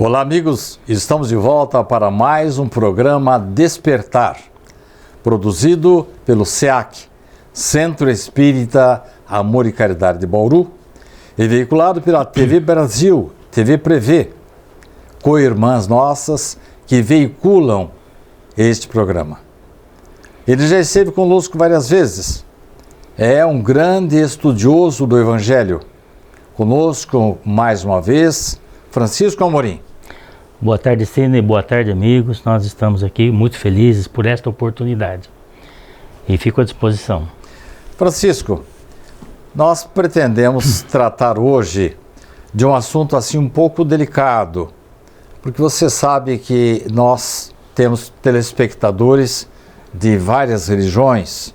Olá, amigos, estamos de volta para mais um programa Despertar, produzido pelo SEAC, Centro Espírita Amor e Caridade de Bauru, e veiculado pela TV Brasil, TV Prevê, co-irmãs nossas que veiculam este programa. Ele já esteve conosco várias vezes, é um grande estudioso do Evangelho. Conosco, mais uma vez, Francisco Amorim. Boa tarde, Sidney. Boa tarde, amigos. Nós estamos aqui muito felizes por esta oportunidade e fico à disposição. Francisco, nós pretendemos tratar hoje de um assunto assim um pouco delicado, porque você sabe que nós temos telespectadores de várias religiões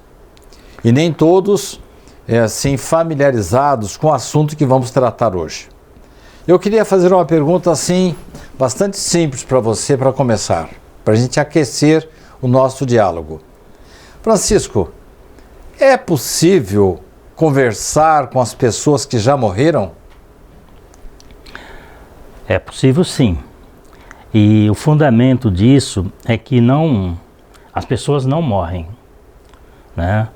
e nem todos assim familiarizados com o assunto que vamos tratar hoje. Eu queria fazer uma pergunta assim bastante simples para você para começar, para a gente aquecer o nosso diálogo. Francisco, é possível conversar com as pessoas que já morreram? É possível, sim. E o fundamento disso é que as pessoas não morrem, né?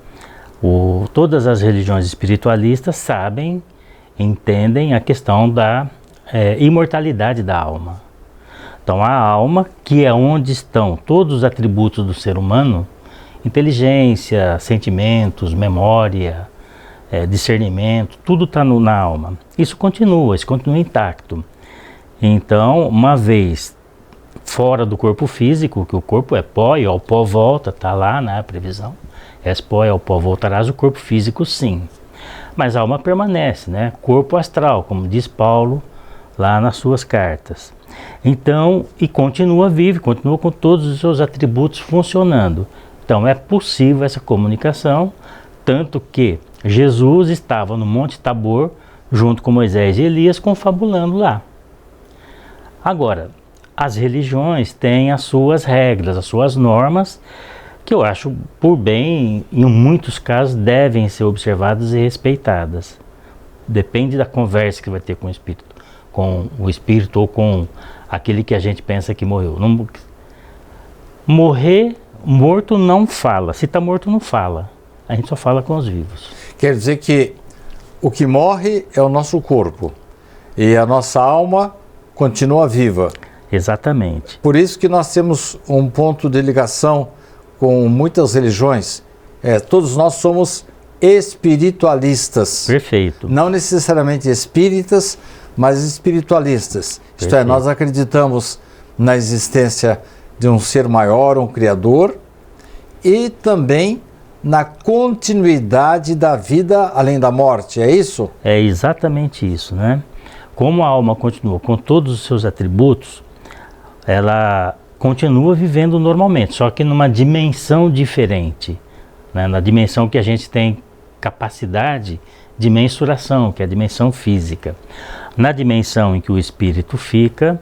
Todas as religiões espiritualistas sabem, entendem a questão da imortalidade da alma. Então a alma, que é onde estão todos os atributos do ser humano, inteligência, sentimentos, memória, discernimento, tudo está na alma. Isso continua intacto. Então, uma vez fora do corpo físico, que o corpo é pó e ao pó volta, está lá na previsão, és pó e ao pó voltarás, o corpo físico sim. Mas a alma permanece, né? Corpo astral, como diz Paulo lá nas suas cartas. Então, e continua vivo, continua com todos os seus atributos funcionando. Então é possível essa comunicação, tanto que Jesus estava no Monte Tabor, junto com Moisés e Elias, confabulando lá. Agora, as religiões têm as suas regras, as suas normas, que eu acho por bem, em muitos casos, devem ser observadas e respeitadas. Depende da conversa que vai ter com o espírito ou com aquele que a gente pensa que morreu. Morto não fala. Se está morto, não fala. A gente só fala com os vivos. Quer dizer que o que morre é o nosso corpo e a nossa alma continua viva. Exatamente. Por isso que nós temos um ponto de ligação com muitas religiões. Todos nós somos espiritualistas. Perfeito. Não necessariamente espíritas, mas espiritualistas. Perfeito. Isto é, nós acreditamos na existência de um ser maior, um Criador, e também na continuidade da vida além da morte, é isso? É exatamente isso, né? Como a alma continua com todos os seus atributos, ela continua vivendo normalmente, só que numa dimensão diferente, né? Na dimensão que a gente tem capacidade de mensuração, que é a dimensão física. Na dimensão em que o espírito fica,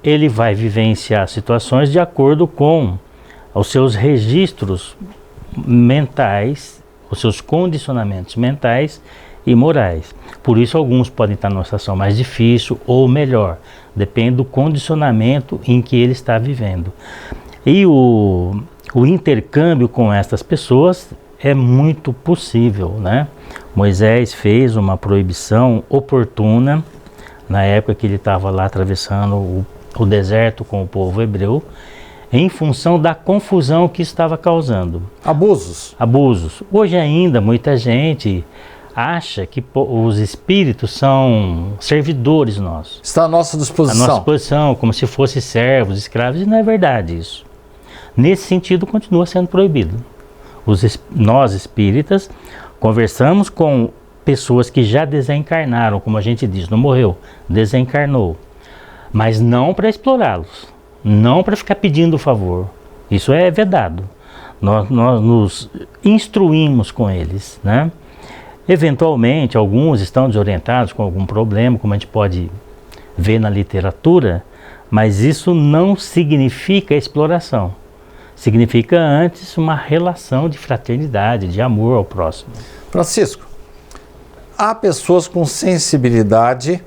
ele vai vivenciar situações de acordo com os seus registros mentais, os seus condicionamentos mentais e morais. Por isso alguns podem estar numa situação mais difícil ou melhor, depende do condicionamento em que ele está vivendo. E o intercâmbio com estas pessoas é muito possível, né? Moisés fez uma proibição oportuna na época que ele estava lá atravessando o deserto com o povo hebreu, em função da confusão que estava causando. Abusos. Hoje ainda muita gente acha que os espíritos são servidores nossos. Está à nossa disposição. À nossa disposição, como se fossem servos, escravos, e não é verdade isso. Nesse sentido, continua sendo proibido. Nós espíritas conversamos com pessoas que já desencarnaram, como a gente diz, não morreu, desencarnou, mas não para explorá-los, não para ficar pedindo favor. Isso é vedado. Nós nos instruímos com eles, né? Eventualmente, alguns estão desorientados com algum problema, como a gente pode ver na literatura, mas isso não significa exploração. Significa antes uma relação de fraternidade, de amor ao próximo. Francisco, há pessoas com sensibilidade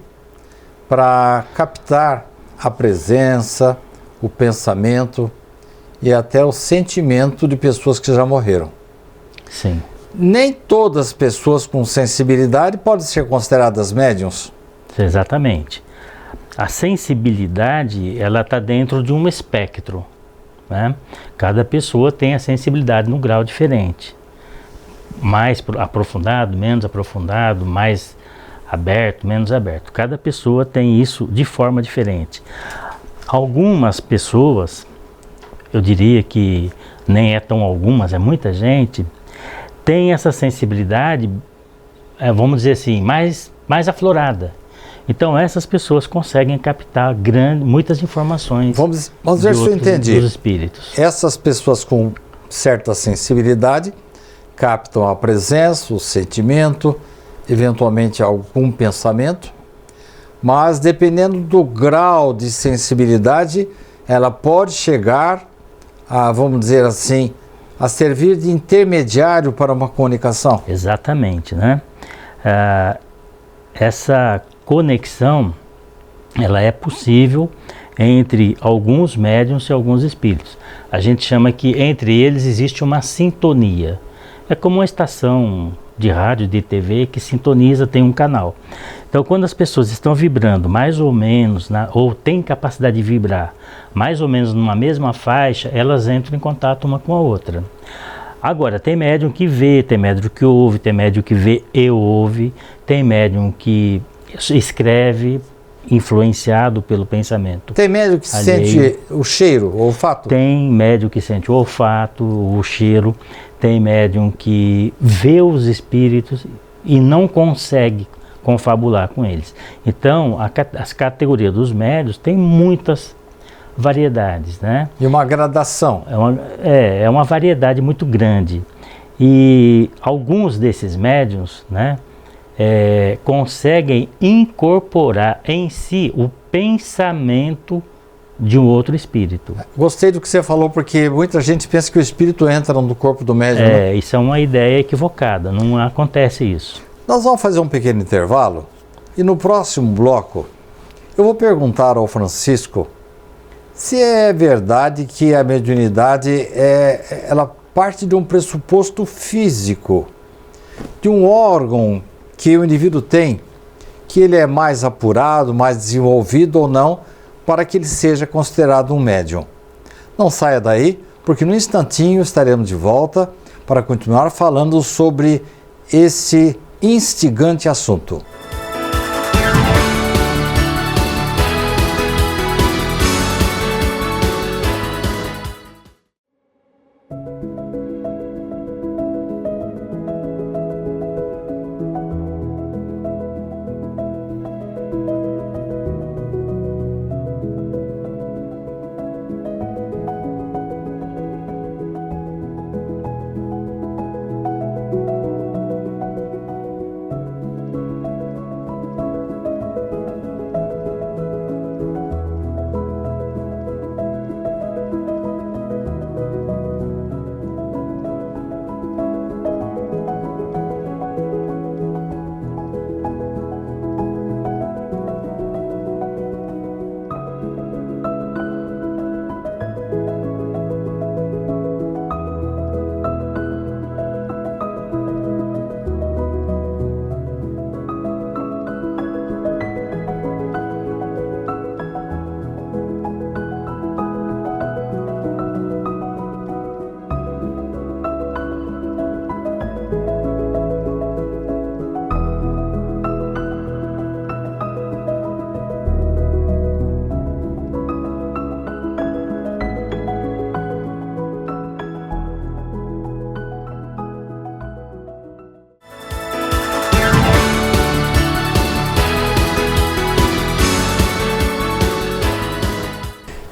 para captar a presença, o pensamento e até o sentimento de pessoas que já morreram. Sim. Nem todas as pessoas com sensibilidade podem ser consideradas médiums. Exatamente. A sensibilidade, ela está dentro de um espectro, né? Cada pessoa tem a sensibilidade num grau diferente. Mais aprofundado, menos aprofundado, mais aberto, menos aberto. Cada pessoa tem isso de forma diferente. Algumas pessoas, eu diria que nem é tão algumas, é muita gente, tem essa sensibilidade, vamos dizer assim, mais aflorada. Então essas pessoas conseguem captar muitas informações. Vamos ver se eu entendi. Dos espíritos. Essas pessoas com certa sensibilidade captam a presença, o sentimento, eventualmente algum pensamento, mas dependendo do grau de sensibilidade, ela pode chegar a, vamos dizer assim, a servir de intermediário para uma comunicação. Exatamente, né? Essa conexão, ela é possível entre alguns médiuns e alguns espíritos. A gente chama que entre eles existe uma sintonia. É como uma estação de rádio, de TV que sintoniza, tem um canal. Então, quando as pessoas estão vibrando mais ou menos, ou têm capacidade de vibrar mais ou menos numa mesma faixa, elas entram em contato uma com a outra. Agora, tem médium que vê, tem médium que ouve, tem médium que vê e ouve, tem médium que escreve, influenciado pelo pensamento. Tem médium que sente o cheiro, o olfato? Tem médium que sente o olfato, o cheiro, tem médium que vê os espíritos e não consegue confabular com eles. Então, as categorias dos médiuns têm muitas variedades, né? E uma gradação. É uma variedade muito grande. E alguns desses médiuns, né, conseguem incorporar em si o pensamento de um outro espírito. Gostei do que você falou, porque muita gente pensa que o espírito entra no corpo do médium. Né? Isso é uma ideia equivocada, não acontece isso. Nós vamos fazer um pequeno intervalo e no próximo bloco eu vou perguntar ao Francisco se é verdade que a mediunidade ela parte de um pressuposto físico, de um órgão que o indivíduo tem, que ele é mais apurado, mais desenvolvido ou não, para que ele seja considerado um médium. Não saia daí, porque no instantinho estaremos de volta para continuar falando sobre esse instigante assunto.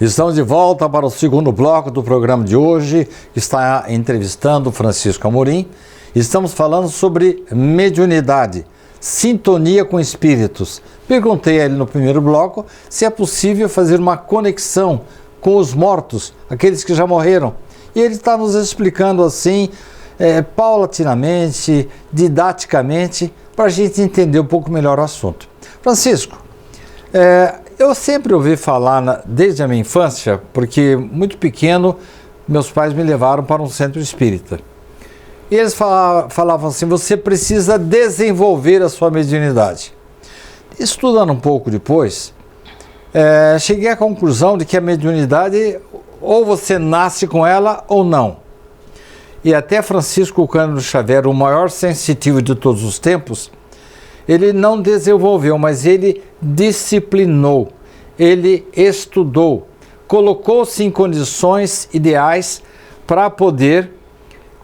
Estamos de volta para o segundo bloco do programa de hoje, que está entrevistando Francisco Amorim. Estamos falando sobre mediunidade, sintonia com espíritos. Perguntei a ele no primeiro bloco se é possível fazer uma conexão com os mortos, aqueles que já morreram. E ele está nos explicando assim, paulatinamente, didaticamente, para a gente entender um pouco melhor o assunto. Francisco, Eu sempre ouvi falar, desde a minha infância, porque muito pequeno, meus pais me levaram para um centro espírita. E eles falavam assim, você precisa desenvolver a sua mediunidade. Estudando um pouco depois, cheguei à conclusão de que a mediunidade, ou você nasce com ela ou não. E até Francisco Cândido Xavier, o maior sensitivo de todos os tempos, ele não desenvolveu, mas ele disciplinou, ele estudou, colocou-se em condições ideais para poder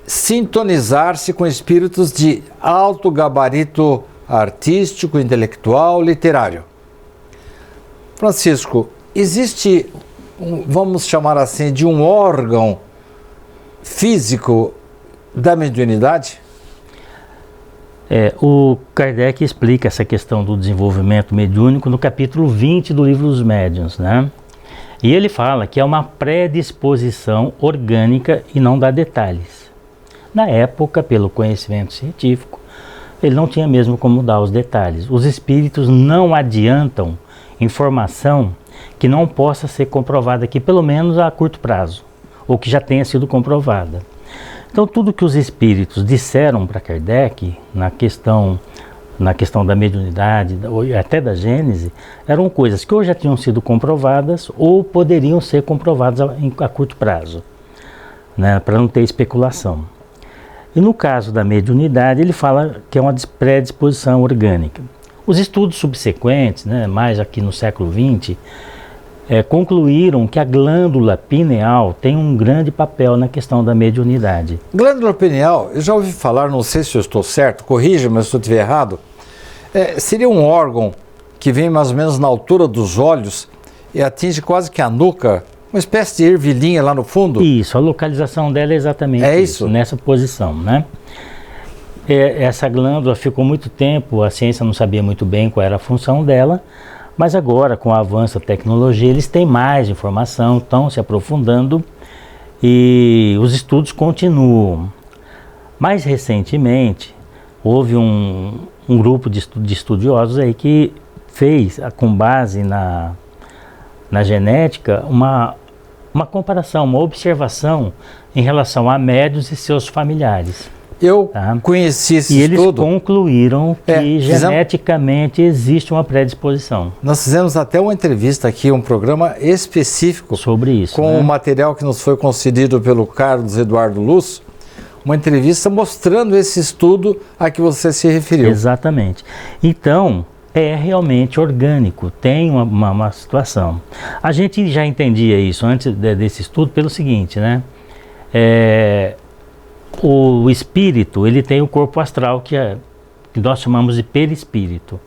sintonizar-se com espíritos de alto gabarito artístico, intelectual, literário. Francisco, existe, vamos chamar assim, de um órgão físico da mediunidade? O Kardec explica essa questão do desenvolvimento mediúnico no capítulo 20 do livro dos Médiuns, né? E ele fala que é uma predisposição orgânica e não dá detalhes. Na época, pelo conhecimento científico, ele não tinha mesmo como dar os detalhes. Os espíritos não adiantam informação que não possa ser comprovada aqui, pelo menos a curto prazo, ou que já tenha sido comprovada. Então, tudo que os espíritos disseram para Kardec, na questão da mediunidade, até da Gênese, eram coisas que ou já tinham sido comprovadas ou poderiam ser comprovadas a curto prazo, né, para não ter especulação. E no caso da mediunidade, ele fala que é uma predisposição orgânica. Os estudos subsequentes, né, mais aqui no século XX, concluíram que a glândula pineal tem um grande papel na questão da mediunidade. Glândula pineal, eu já ouvi falar, não sei se eu estou certo, corrija-me se eu estiver errado, seria um órgão que vem mais ou menos na altura dos olhos e atinge quase que a nuca, uma espécie de ervilhinha lá no fundo? Isso, a localização dela é exatamente isso, nessa posição, né? Essa glândula ficou muito tempo, a ciência não sabia muito bem qual era a função dela, mas agora, com o avanço da tecnologia, eles têm mais informação, estão se aprofundando e os estudos continuam. Mais recentemente, houve um grupo de estudiosos aí que fez, com base na genética, uma comparação, uma observação em relação a médiuns e seus familiares. Eu conheci esse estudo. E eles concluíram que geneticamente existe uma predisposição. Nós fizemos até uma entrevista aqui, um programa específico sobre isso, com o material que nos foi concedido pelo Carlos Eduardo Luz, uma entrevista mostrando esse estudo a que você se referiu. Exatamente. Então, é realmente orgânico, tem uma situação. A gente já entendia isso antes desse estudo pelo seguinte, né? O espírito, ele tem o corpo astral que nós chamamos de perispírito.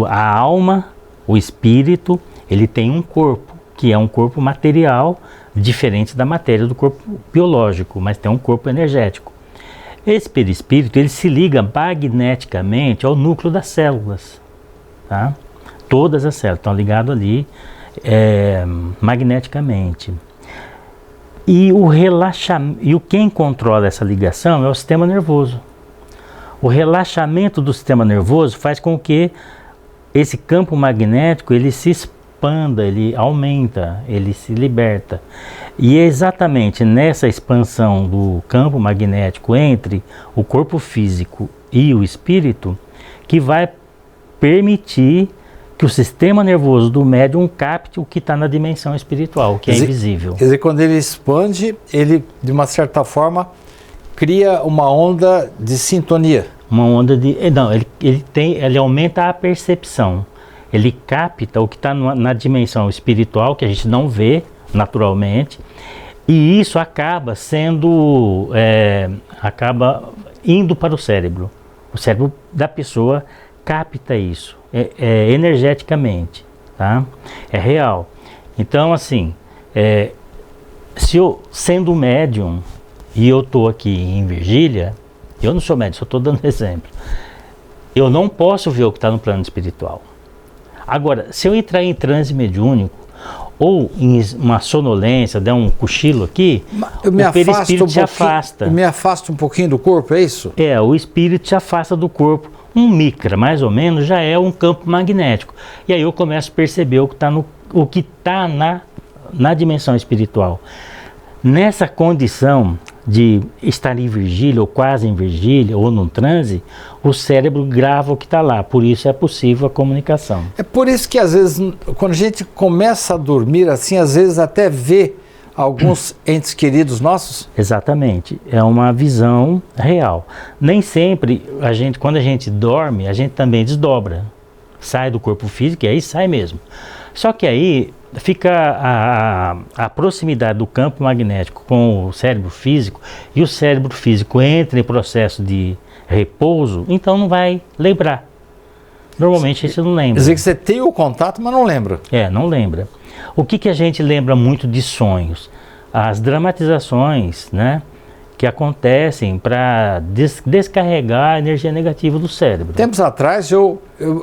A alma, o espírito, ele tem um corpo, que é um corpo material, diferente da matéria do corpo biológico, mas tem um corpo energético. Esse perispírito, ele se liga magneticamente ao núcleo das células, tá? Todas as células estão ligadas ali magneticamente. E quem controla essa ligação é o sistema nervoso. O relaxamento do sistema nervoso faz com que esse campo magnético ele se expanda, ele aumenta, ele se liberta. E é exatamente nessa expansão do campo magnético entre o corpo físico e o espírito que vai permitir que o sistema nervoso do médium capte o que está na dimensão espiritual, o que é invisível. Quer dizer, quando ele expande, ele, de uma certa forma, cria uma onda de sintonia. Uma onda de... Não, ele aumenta a percepção. Ele capta o que está na dimensão espiritual, que a gente não vê naturalmente, e isso acaba sendo... acaba indo para o cérebro. O cérebro da pessoa capta isso. Energeticamente, tá? É real. Então, assim, se eu, sendo médium, e eu estou aqui em Virgília, eu não sou médium, só estou dando exemplo, eu não posso ver o que está no plano espiritual. Agora, se eu entrar em transe mediúnico, ou em uma sonolência, der um cochilo aqui, o perispírito se afasta. Eu me afasto um pouquinho do corpo, é isso? O espírito se afasta do corpo. 1 micra, mais ou menos, já é um campo magnético. E aí eu começo a perceber o que está na dimensão espiritual. Nessa condição de estar em vigília, ou quase em vigília, ou num transe, o cérebro grava o que está lá. Por isso é possível a comunicação. É por isso que às vezes, quando a gente começa a dormir assim, às vezes até vê alguns entes queridos nossos? Exatamente, é uma visão real. Nem sempre, quando a gente dorme, a gente também desdobra. Sai do corpo físico e aí sai mesmo. Só que aí fica a proximidade do campo magnético com o cérebro físico, e o cérebro físico entra em processo de repouso, então não vai lembrar. Normalmente você não lembra. Quer dizer que você tem o contato, mas não lembra. Não lembra. O que a gente lembra muito de sonhos? As dramatizações, né, que acontecem para descarregar a energia negativa do cérebro. Tempos atrás eu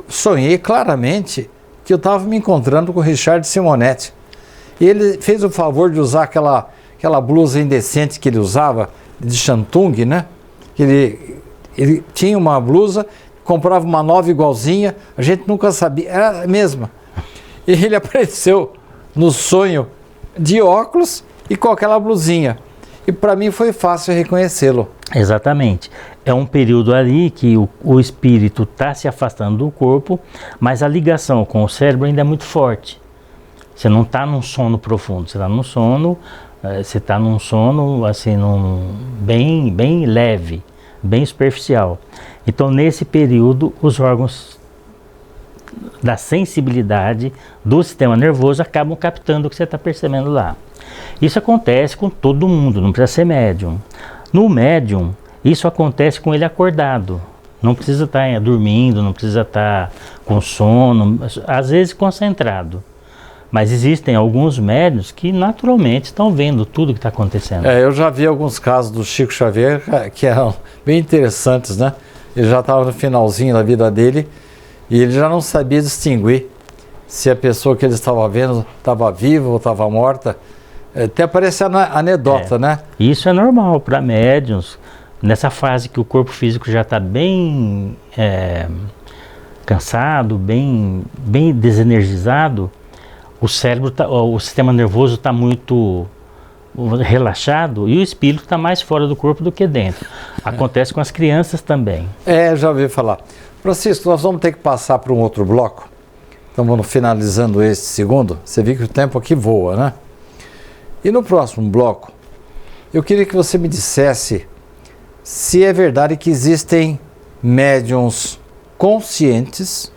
sonhei claramente que eu estava me encontrando com o Richard Simonetti. E ele fez o favor de usar aquela blusa indecente que ele usava, de Shantung, né? Ele tinha uma blusa, comprava uma nova igualzinha, a gente nunca sabia, era a mesma. E ele apareceu no sonho de óculos e com aquela blusinha. E para mim foi fácil reconhecê-lo. Exatamente. É um período ali que o espírito está se afastando do corpo, mas a ligação com o cérebro ainda é muito forte. Você não está num sono profundo, você está num sono assim, bem leve, bem superficial. Então, nesse período, os órgãos da sensibilidade do sistema nervoso acabam captando o que você está percebendo lá. Isso acontece com todo mundo, não precisa ser médium. No médium, isso acontece com ele acordado. Não precisa estar dormindo, não precisa estar com sono, às vezes concentrado. Mas existem alguns médiuns que naturalmente estão vendo tudo que está acontecendo. Eu já vi alguns casos do Chico Xavier que eram bem interessantes, né? Ele já estava no finalzinho da vida dele e ele já não sabia distinguir se a pessoa que ele estava vendo estava viva ou estava morta. Até parece anedota, né? Isso é normal para médiuns. Nessa fase que o corpo físico já está bem cansado, bem desenergizado, o cérebro, o sistema nervoso está muito relaxado e o espírito está mais fora do corpo do que dentro. Acontece com as crianças também. Já ouvi falar. Francisco, nós vamos ter que passar para um outro bloco. Estamos finalizando este segundo. Você viu que o tempo aqui voa, né? E no próximo bloco, eu queria que você me dissesse se é verdade que existem médiuns conscientes,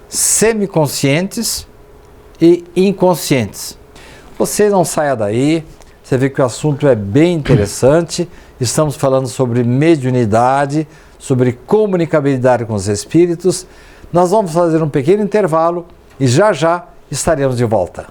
semiconscientes e inconscientes. Você não saia daí, você vê que o assunto é bem interessante. Estamos falando sobre mediunidade, sobre comunicabilidade com os espíritos. Nós vamos fazer um pequeno intervalo e já estaremos de volta.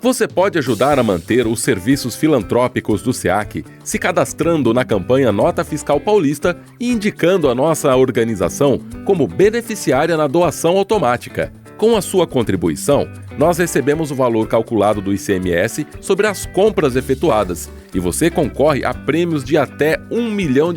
Você pode ajudar a manter os serviços filantrópicos do SEAC se cadastrando na campanha Nota Fiscal Paulista e indicando a nossa organização como beneficiária na doação automática. Com a sua contribuição, nós recebemos o valor calculado do ICMS sobre as compras efetuadas e você concorre a prêmios de até R$1 milhão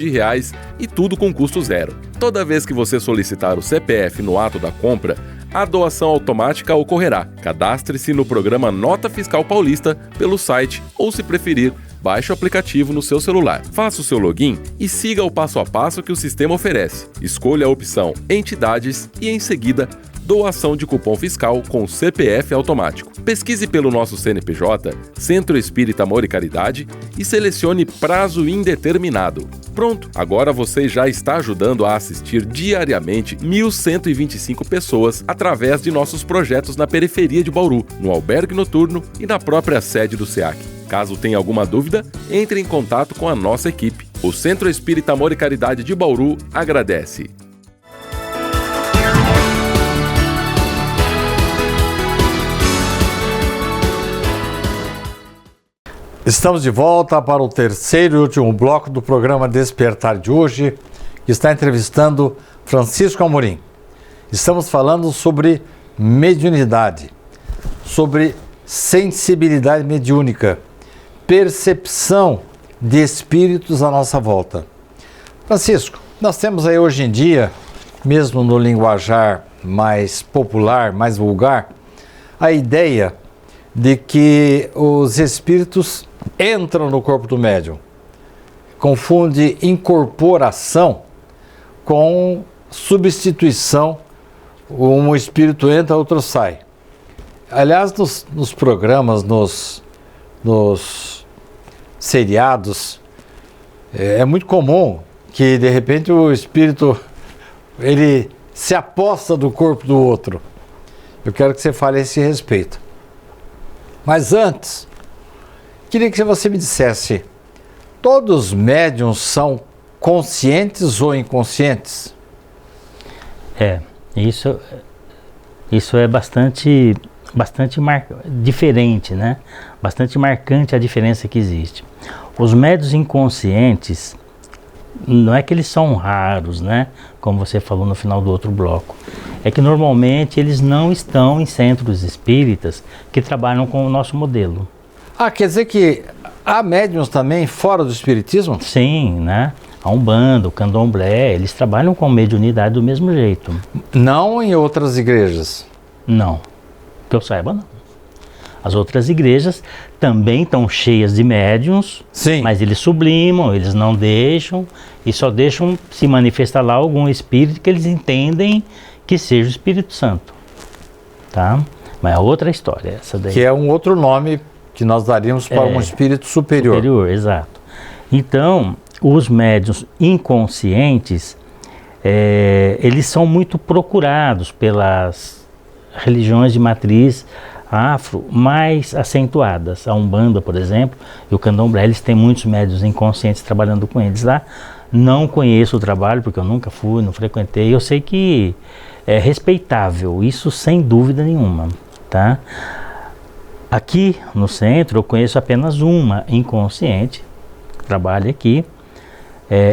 e tudo com custo zero. Toda vez que você solicitar o CPF no ato da compra, a doação automática ocorrerá. Cadastre-se no programa Nota Fiscal Paulista pelo site ou, se preferir, baixe o aplicativo no seu celular. Faça o seu login e siga o passo a passo que o sistema oferece. Escolha a opção Entidades e, em seguida, Doação de cupom fiscal com CPF automático. Pesquise pelo nosso CNPJ, Centro Espírita Amor e Caridade, e selecione prazo indeterminado. Pronto, agora você já está ajudando a assistir diariamente 1.125 pessoas através de nossos projetos na periferia de Bauru, no albergue noturno e na própria sede do SEAC. Caso tenha alguma dúvida, entre em contato com a nossa equipe. O Centro Espírita Amor e Caridade de Bauru agradece. Estamos de volta para o terceiro e último bloco do programa Despertar de hoje, que está entrevistando Francisco Amorim. Estamos falando sobre mediunidade, sobre sensibilidade mediúnica, percepção de espíritos à nossa volta. Francisco, nós temos aí hoje em dia, mesmo no linguajar mais popular, mais vulgar, a ideia de que os espíritos entram no corpo do médium. Confunde incorporação com substituição. Um espírito entra, outro sai. Aliás, nos programas, nos seriados, é muito comum que de repente o espírito ele se aposta do corpo do outro. Eu quero que você fale a esse respeito. Mas antes, queria que você me dissesse, todos os médiuns são conscientes ou inconscientes? Isso é bastante diferente, né? Bastante marcante a diferença que existe. Os médiuns inconscientes, não é que eles são raros, né? Como você falou no final do outro bloco. É que normalmente eles não estão em centros espíritas que trabalham com o nosso modelo. Quer dizer que há médiuns também fora do espiritismo? Sim, né? A Umbanda, o Candomblé, eles trabalham com mediunidade do mesmo jeito. Não em outras igrejas? Não, que eu saiba não. As outras igrejas também estão cheias de médiuns, sim, mas eles sublimam, eles não deixam, e só deixam se manifestar lá algum espírito que eles entendem que seja o Espírito Santo, tá? Mas é outra história essa daí. Que é um outro nome que nós daríamos para um espírito superior. Superior, exato. Então, os médiuns inconscientes, eles são muito procurados pelas religiões de matriz afro mais acentuadas. A Umbanda, por exemplo, e o Candomblé, eles têm muitos médiuns inconscientes trabalhando com eles lá. Não conheço o trabalho, porque eu nunca fui, não frequentei. Eu sei que é respeitável, isso sem dúvida nenhuma, tá? Aqui no centro eu conheço apenas uma inconsciente, que trabalha aqui,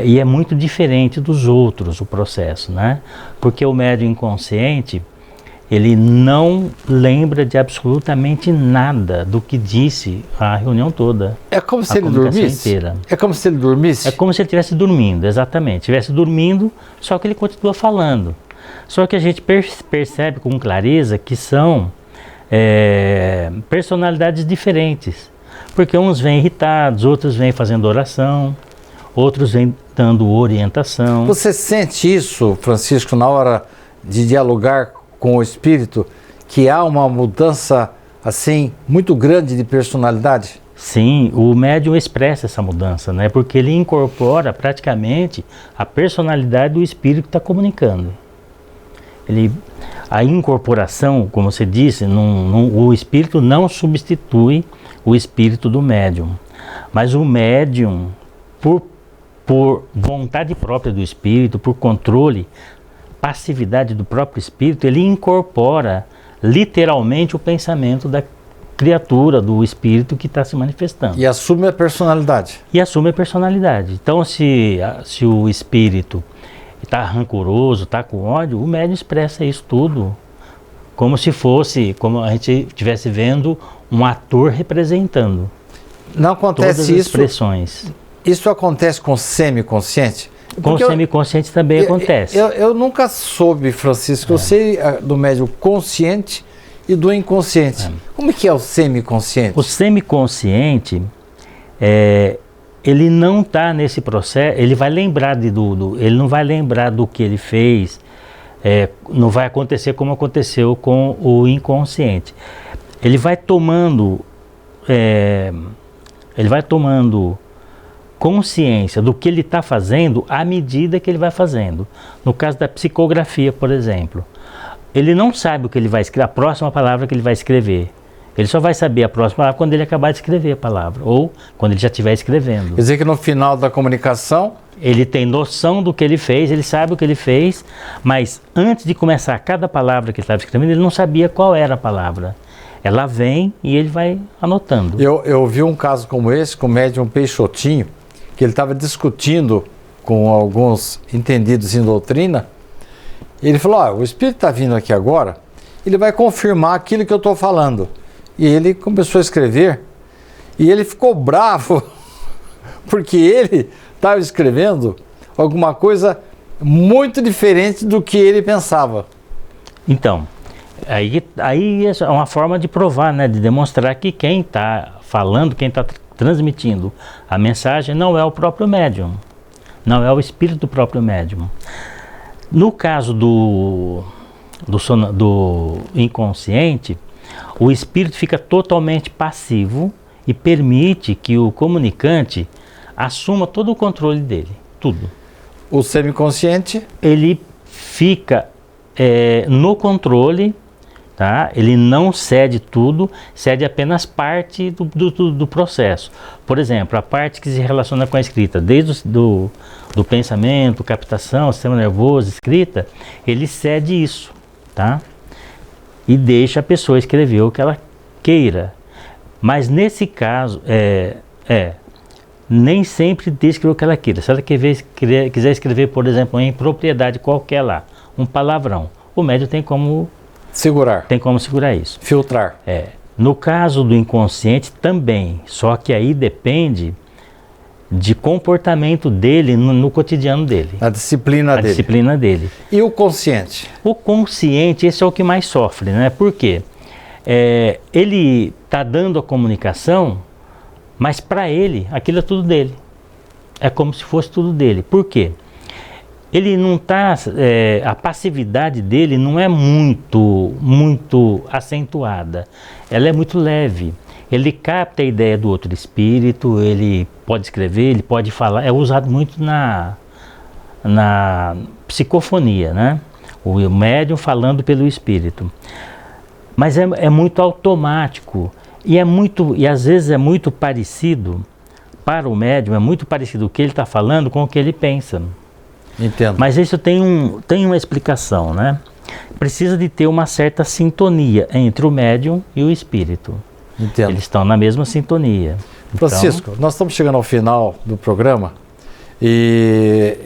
e é muito diferente dos outros o processo, né? Porque o médium inconsciente, ele não lembra de absolutamente nada do que disse a reunião toda. É como se ele dormisse? Inteira. É como se ele dormisse? É como se ele estivesse dormindo, exatamente. Estivesse dormindo, só que ele continua falando. Só que a gente percebe com clareza que são personalidades diferentes. Porque uns vêm irritados, outros vêm fazendo oração, outros vêm dando orientação. Você sente isso, Francisco, na hora de dialogar com o espírito, que há uma mudança assim muito grande de personalidade? Sim, o médium expressa essa mudança, né? Porque ele incorpora praticamente a personalidade do espírito que está comunicando. A incorporação, como você disse, o espírito não substitui o espírito do médium, mas o médium, por vontade própria do espírito, por controle, passividade do próprio espírito, ele incorpora literalmente o pensamento da criatura, do espírito que está se manifestando. E assume a personalidade. E assume a personalidade. Então, se o espírito está rancoroso, está com ódio, o médium expressa isso tudo como se fosse, como a gente estivesse vendo um ator representando. Não acontece todas as isso? expressões. Isso acontece com semiconsciente? Com o semiconsciente também acontece. Eu nunca soube, Francisco, eu sei do médium consciente e do inconsciente. Como é que é o semiconsciente? O semiconsciente, ele não está nesse processo, ele vai lembrar ele não vai lembrar do que ele fez, não vai acontecer como aconteceu com o inconsciente. Ele vai tomando consciência do que ele está fazendo à medida que ele vai fazendo. No caso da psicografia, por exemplo, ele não sabe o que ele vai escrever, a próxima palavra que ele vai escrever. Ele só vai saber a próxima palavra quando ele acabar de escrever a palavra, ou quando ele já estiver escrevendo. Quer dizer que no final da comunicação... Ele tem noção do que ele fez, ele sabe o que ele fez, mas antes de começar cada palavra que ele estava escrevendo, ele não sabia qual era a palavra. Ela vem e ele vai anotando. Eu vi um caso como esse, com o médium Peixotinho, que ele estava discutindo com alguns entendidos em doutrina. Ele falou, o espírito está vindo aqui agora, ele vai confirmar aquilo que eu estou falando. E ele começou a escrever e ele ficou bravo porque ele estava escrevendo alguma coisa muito diferente do que ele pensava. Então, aí é uma forma de provar, né, de demonstrar que quem está falando, quem está transmitindo a mensagem não é o próprio médium, não é o espírito do próprio médium. No caso do inconsciente, o espírito fica totalmente passivo e permite que o comunicante assuma todo o controle dele, tudo. O semiconsciente? Ele fica no controle, tá? Ele não cede tudo, cede apenas parte do processo. Por exemplo, a parte que se relaciona com a escrita, desde do pensamento, captação, sistema nervoso, escrita, ele cede isso, tá? E deixa a pessoa escrever o que ela queira. Mas nesse caso, nem sempre deixa escrever o que ela queira. Se ela quiser escrever, por exemplo, em propriedade qualquer lá, um palavrão, o médium tem como segurar. Tem como segurar isso. Filtrar. No caso do inconsciente também, só que aí depende de comportamento dele no cotidiano dele. A disciplina dele. E o consciente? O consciente, esse é o que mais sofre, né? Por quê? Ele está dando a comunicação, mas para ele, aquilo é tudo dele. É como se fosse tudo dele. Por quê? Ele não está... a passividade dele não é muito acentuada. Ela é muito leve. Ele capta a ideia do outro espírito, ele pode escrever, ele pode falar. É usado muito na psicofonia, né? O médium falando pelo espírito. Mas é muito automático. E às vezes é muito parecido, para o médium, é muito parecido o que ele está falando com o que ele pensa. Entendo. Mas isso tem uma explicação, né? Precisa de ter uma certa sintonia entre o médium e o espírito. Entendo. Eles estão na mesma sintonia. Francisco, nós estamos chegando ao final do programa e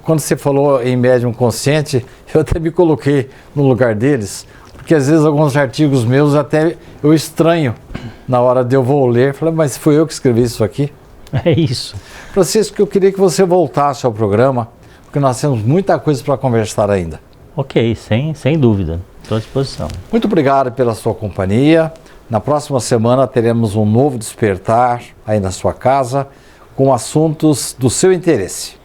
quando você falou em médium consciente, eu até me coloquei no lugar deles, porque às vezes alguns artigos meus até eu estranho na hora de eu vou ler, falei, mas fui eu que escrevi isso aqui? É isso. Francisco, eu queria que você voltasse ao programa, porque nós temos muita coisa para conversar ainda. Ok, sem dúvida, estou à disposição. Muito obrigado pela sua companhia. Na próxima semana teremos um novo despertar aí na sua casa com assuntos do seu interesse.